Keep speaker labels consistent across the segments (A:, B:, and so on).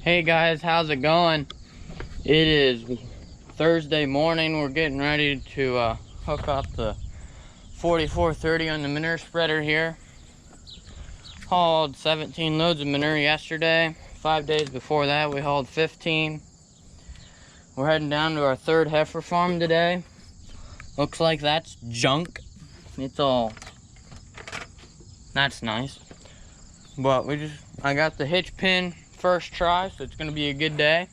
A: Hey guys, how's it going? It is Thursday morning. We're getting ready to hook up the 4430 on the manure spreader here. Hauled 17 loads of manure yesterday. 5 days before that we hauled 15. We're heading down to our third heifer farm today. Looks like that's junk. That's nice. But I got the hitch pin first try, so it's gonna be a good day.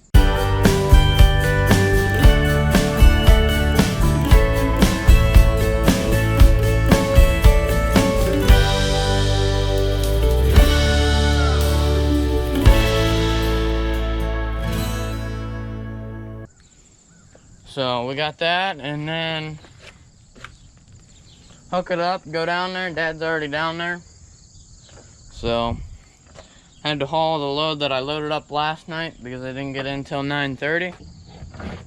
A: So we got that, and then hook it up, go down there. Dad's already down there. So I had to haul the load that I loaded up last night because I didn't get in until 9:30.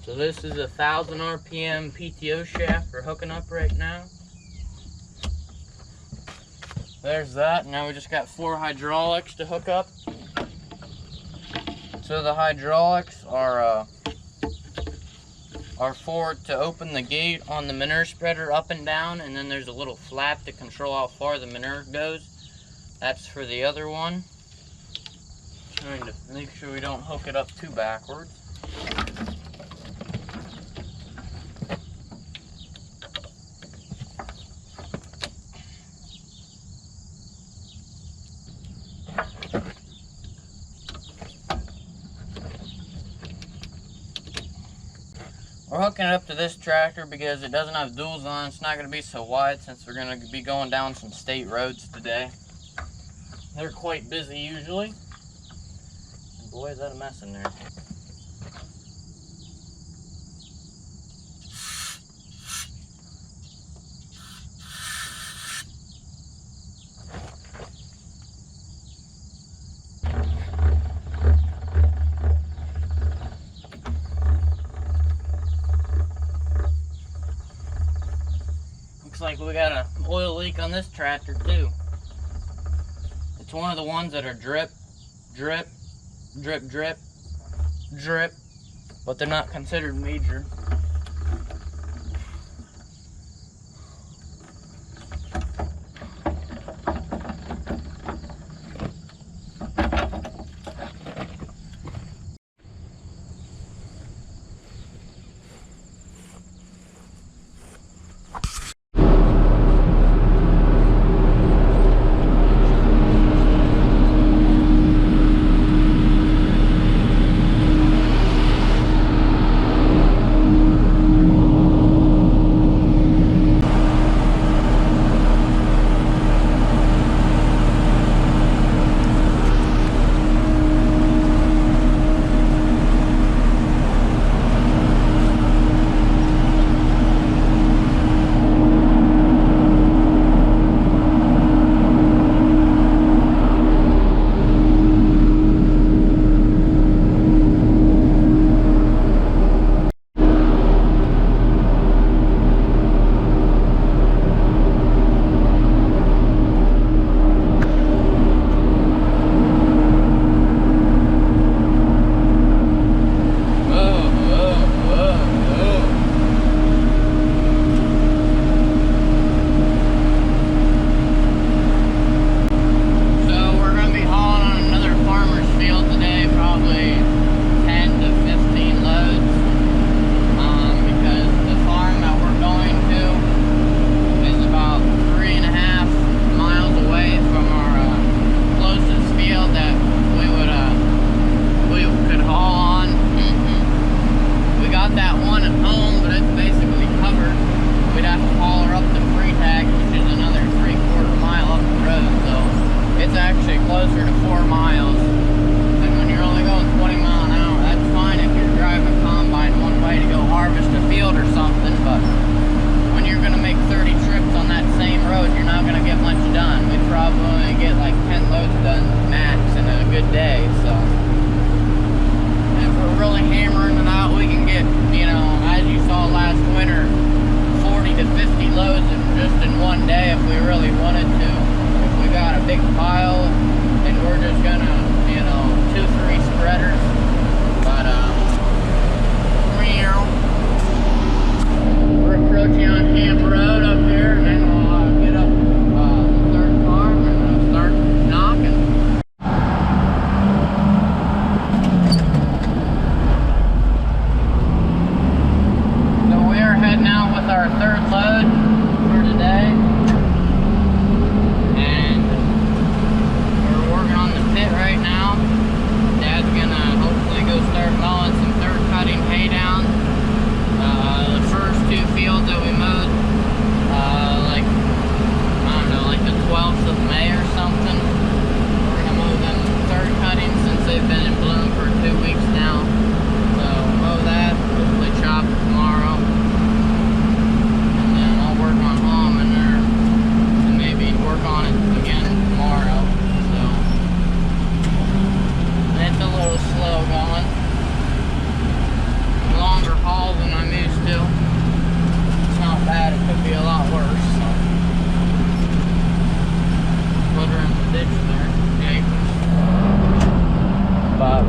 A: So this is a 1000 RPM PTO shaft we're hooking up right now. There's that. Now we just got 4 hydraulics to hook up. So the hydraulics are for to open the gate on the manure spreader up and down, and then there's a little flap to control how far the manure goes. That's for the other one. Trying to make sure we don't hook it up too backwards. We're hooking it up to this tractor because it doesn't have duals on. It's not going to be so wide since we're going to be going down some state roads today. They're quite busy usually. And boy, is that a mess in there. Looks like we got an oil leak on this tractor too. It's one of the ones that are drip, drip, drip, drip, drip, but they're not considered major. Closer to 4 miles, and when you're only going 20 miles an hour, that's fine if you're driving a combine one way to go harvest a field or something, but when you're going to make 30 trips on that same road, you're not going to get much done. We'd probably only get like 10 loads done max in a good day, so if we're really hammering it out, we can get, you know, as you saw last winter, 40 to 50 loads just in one day if we really wanted to. If we got a big pile and we're just gonna, you know, 2-3 spreaders,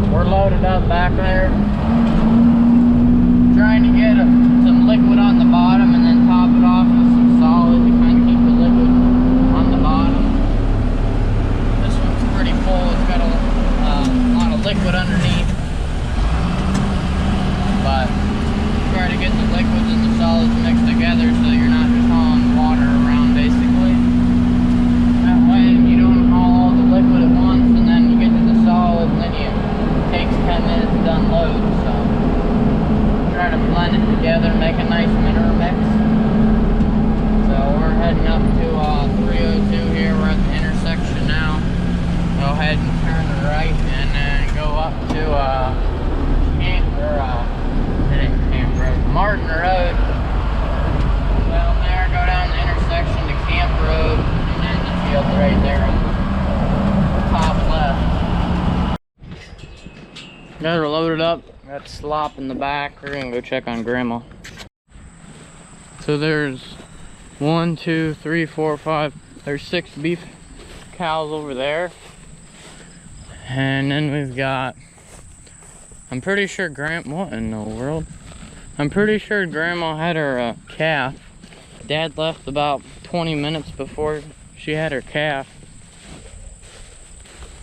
A: we're loaded up back there. Trying to get some liquid on the bottom and then top it off with some solid to kind of keep the liquid on the bottom. This one's pretty full. It's got a lot of liquid underneath. But try to get the liquids and the solids mixed together so you're not just hauling water around basically. That way you don't haul all the liquid at once and then you get to the solid and then it takes 10 minutes to unload. So try to blend it together, make a nice manure mix. So we're heading up to 302 here. We're at the intersection now. Go ahead and turn to the right and then go up to Martin Road. Down there, go down the intersection to Camp Road, and then the field right there on the top left. Guys are loaded up. Got slop in the back. We're gonna go check on Grandma. So there's 1, 2, 3, 4, 5. There's 6 beef cows over there, and then we've got. I'm pretty sure what in the world? I'm pretty sure Grandma had her calf. Dad left about 20 minutes before she had her calf.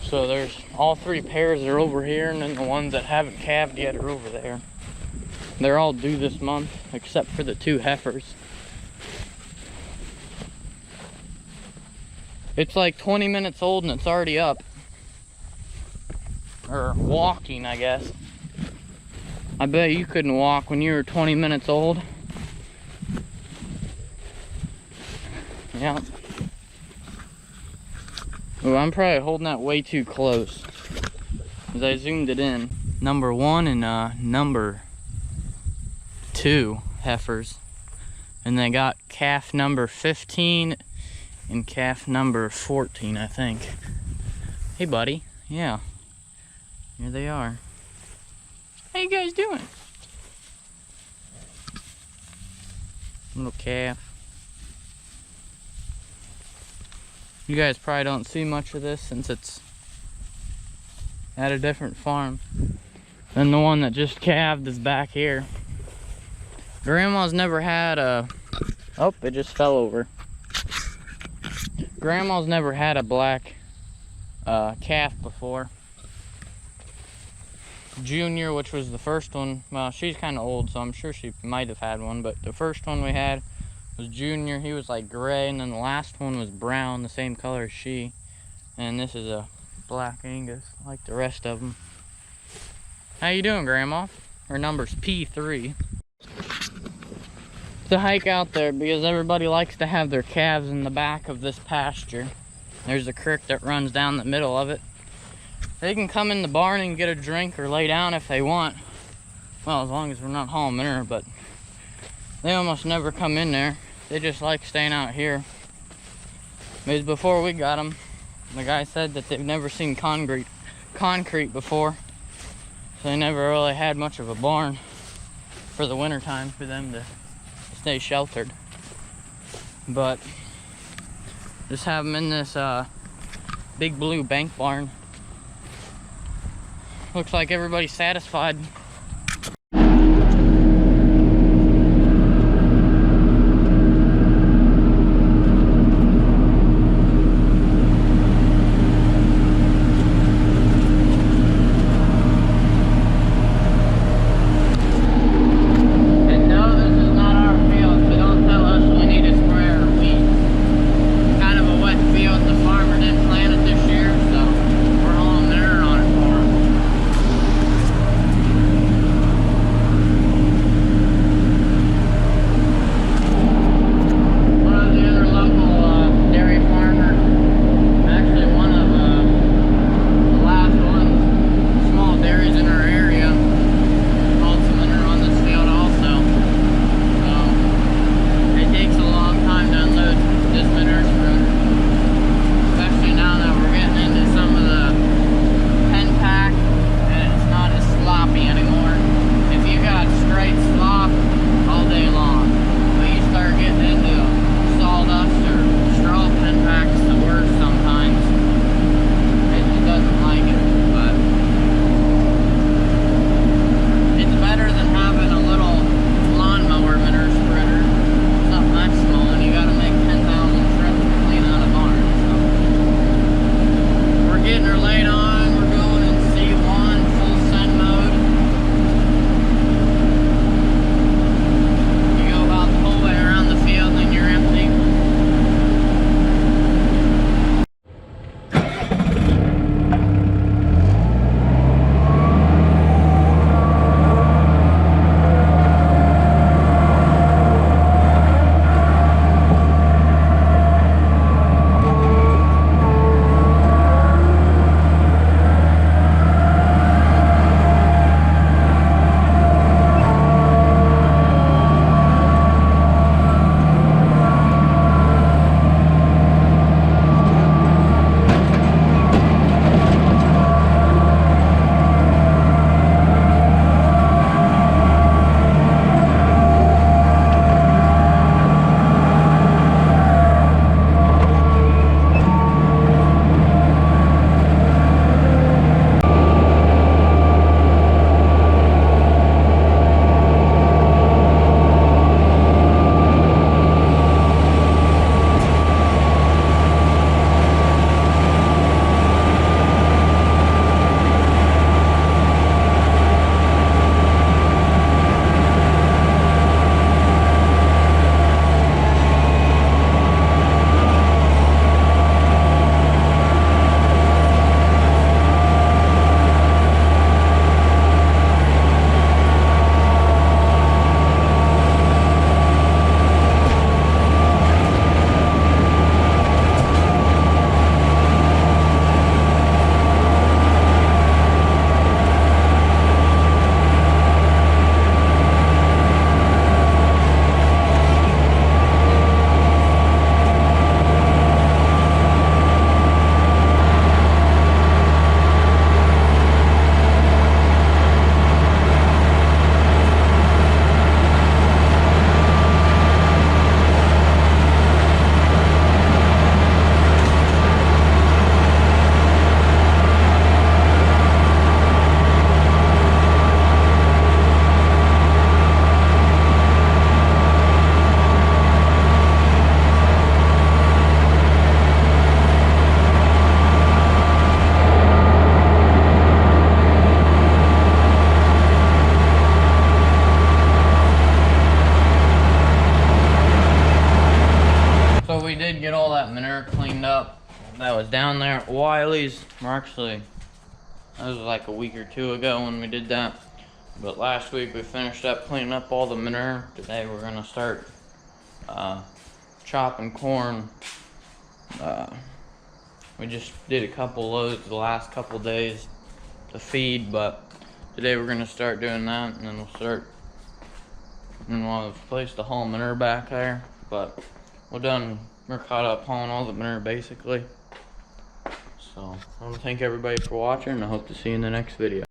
A: So there's all 3 pairs are over here, and then the ones that haven't calved yet are over there. They're all due this month, except for the 2 heifers. It's like 20 minutes old and it's already up. Or walking, I guess. I bet you couldn't walk when you were 20 minutes old. Yeah. Oh, I'm probably holding that way too close. As I zoomed it in. Number 1 and number 2 heifers. And they got calf number 15 and calf number 14, I think. Hey, buddy. Yeah. Here they are. How you guys doing? Little calf. You guys probably don't see much of this since it's at a different farm. Then the one that just calved is back here. Grandma's never had a... Oh, it just fell over. Grandma's never had a black calf before. Junior, which was the first one, well, she's kind of old, so I'm sure she might have had one, but the first one we had was Junior. He was like gray, and then the last one was brown, the same color as she. And this is a black Angus, like the rest of them. How you doing, Grandma? Her number's P3. It's a hike out there because everybody likes to have their calves in the back of this pasture. There's a creek that runs down the middle of it. They can come in the barn and get a drink or lay down if they want. Well, as long as we're not hauling manure, but they almost never come in there. They just like staying out here. Because before we got them, the guy said that they've never seen concrete before. So they never really had much of a barn for the winter time for them to stay sheltered. But just have them in this big blue bank barn. Looks like everybody's satisfied. was down there at Wiley's. That was like a week or two ago when we did that. But last week we finished up cleaning up all the manure. Today we're gonna start chopping corn. We just did a couple loads the last couple days to feed, but today we're gonna start doing that, and then we'll have a place to haul manure back there. But we're caught up hauling all the manure basically. So I want to thank everybody for watching, and I hope to see you in the next video.